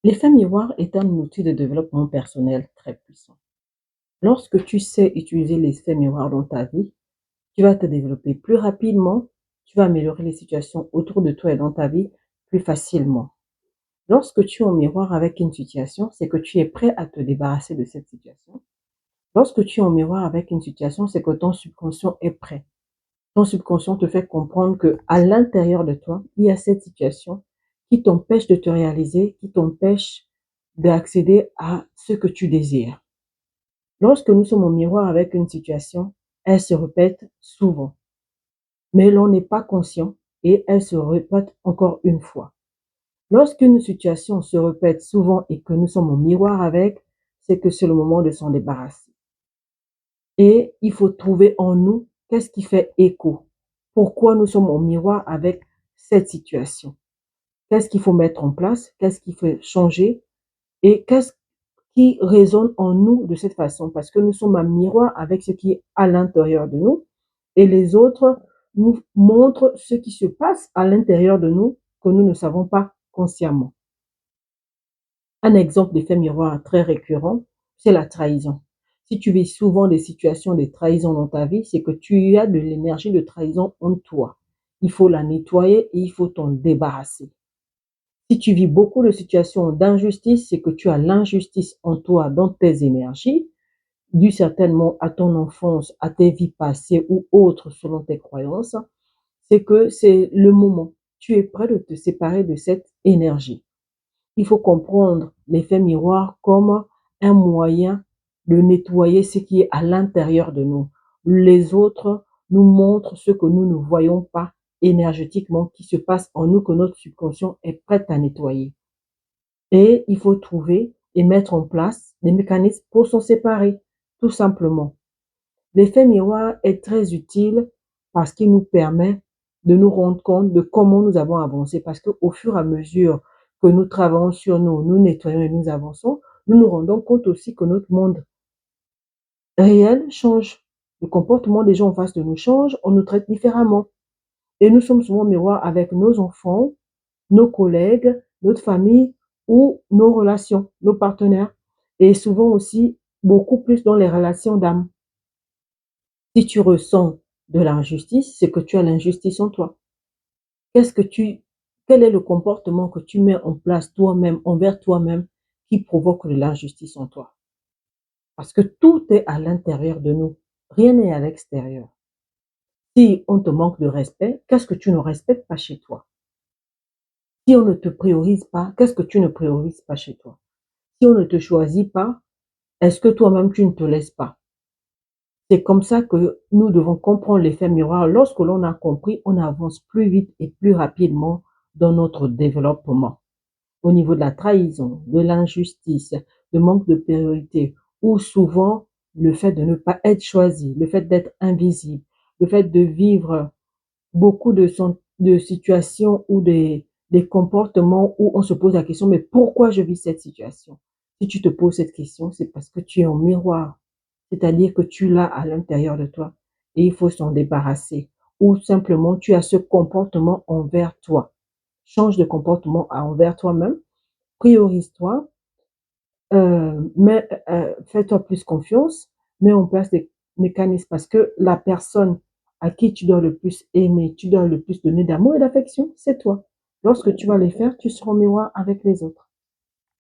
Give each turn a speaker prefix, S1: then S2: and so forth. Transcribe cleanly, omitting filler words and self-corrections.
S1: L'effet miroir est un outil de développement personnel très puissant. Lorsque tu sais utiliser l'effet miroir dans ta vie, tu vas te développer plus rapidement, tu vas améliorer les situations autour de toi et dans ta vie plus facilement. Lorsque tu es au miroir avec une situation, c'est que tu es prêt à te débarrasser de cette situation. Lorsque tu es au miroir avec une situation, c'est que ton subconscient est prêt. Ton subconscient te fait comprendre que à l'intérieur de toi, il y a cette situation qui t'empêche de te réaliser, qui t'empêche d'accéder à ce que tu désires. Lorsque nous sommes au miroir avec une situation, elle se répète souvent, mais l'on n'est pas conscient et elle se répète encore une fois. Lorsqu'une situation se répète souvent et que nous sommes au miroir avec, c'est que c'est le moment de s'en débarrasser. Et il faut trouver en nous qu'est-ce qui fait écho. Pourquoi nous sommes au miroir avec cette situation? Qu'est-ce qu'il faut mettre en place? Qu'est-ce qu'il faut changer? Et qu'est-ce qui résonne en nous de cette façon? Parce que nous sommes un miroir avec ce qui est à l'intérieur de nous et les autres nous montrent ce qui se passe à l'intérieur de nous que nous ne savons pas consciemment. Un exemple d'effet miroir très récurrent, c'est la trahison. Si tu vis souvent des situations de trahison dans ta vie, c'est que tu as de l'énergie de trahison en toi. Il faut la nettoyer et il faut t'en débarrasser. Si tu vis beaucoup de situations d'injustice, c'est que tu as l'injustice en toi, dans tes énergies, dû certainement à ton enfance, à tes vies passées ou autres selon tes croyances. C'est que c'est le moment. Tu es prêt de te séparer de cette énergie. Il faut comprendre l'effet miroir comme un moyen de nettoyer ce qui est à l'intérieur de nous. Les autres nous montrent ce que nous ne voyons pas énergétiquement qui se passe en nous, que notre subconscient est prêt à nettoyer. Et il faut trouver et mettre en place des mécanismes pour s'en séparer, tout simplement. L'effet miroir est très utile parce qu'il nous permet de nous rendre compte de comment nous avons avancé. Parce qu'au fur et à mesure que nous travaillons sur nous, nous nettoyons et nous avançons, nous nous rendons compte aussi que notre monde réel change. Le comportement des gens en face de nous change, on nous traite différemment. Et nous sommes souvent au miroir avec nos enfants, nos collègues, notre famille ou nos relations, nos partenaires. Et souvent aussi beaucoup plus dans les relations d'âme. Si tu ressens de l'injustice, c'est que tu as l'injustice en toi. Qu'est-ce que tu, quel est le comportement que tu mets en place toi-même, envers toi-même, qui provoque de l'injustice en toi? Parce que tout est à l'intérieur de nous. Rien n'est à l'extérieur. Si on te manque de respect, qu'est-ce que tu ne respectes pas chez toi? Si on ne te priorise pas, qu'est-ce que tu ne priorises pas chez toi? Si on ne te choisit pas, est-ce que toi-même tu ne te laisses pas? C'est comme ça que nous devons comprendre l'effet miroir. Lorsque l'on a compris, on avance plus vite et plus rapidement dans notre développement. Au niveau de la trahison, de l'injustice, de manque de priorité, ou souvent le fait de ne pas être choisi, le fait d'être invisible, le fait de vivre beaucoup de situations ou des comportements où on se pose la question, mais pourquoi je vis cette situation? Si tu te poses cette question, c'est parce que tu es en miroir. C'est-à-dire que tu l'as à l'intérieur de toi et il faut s'en débarrasser. Ou simplement, tu as ce comportement envers toi. Change de comportement envers toi-même, priorise-toi, fais-toi plus confiance, mets en place des mécanismes parce que la personne à qui tu dois le plus aimer, tu dois le plus donner d'amour et d'affection, c'est toi. Lorsque tu vas les faire, tu seras en miroir avec les autres.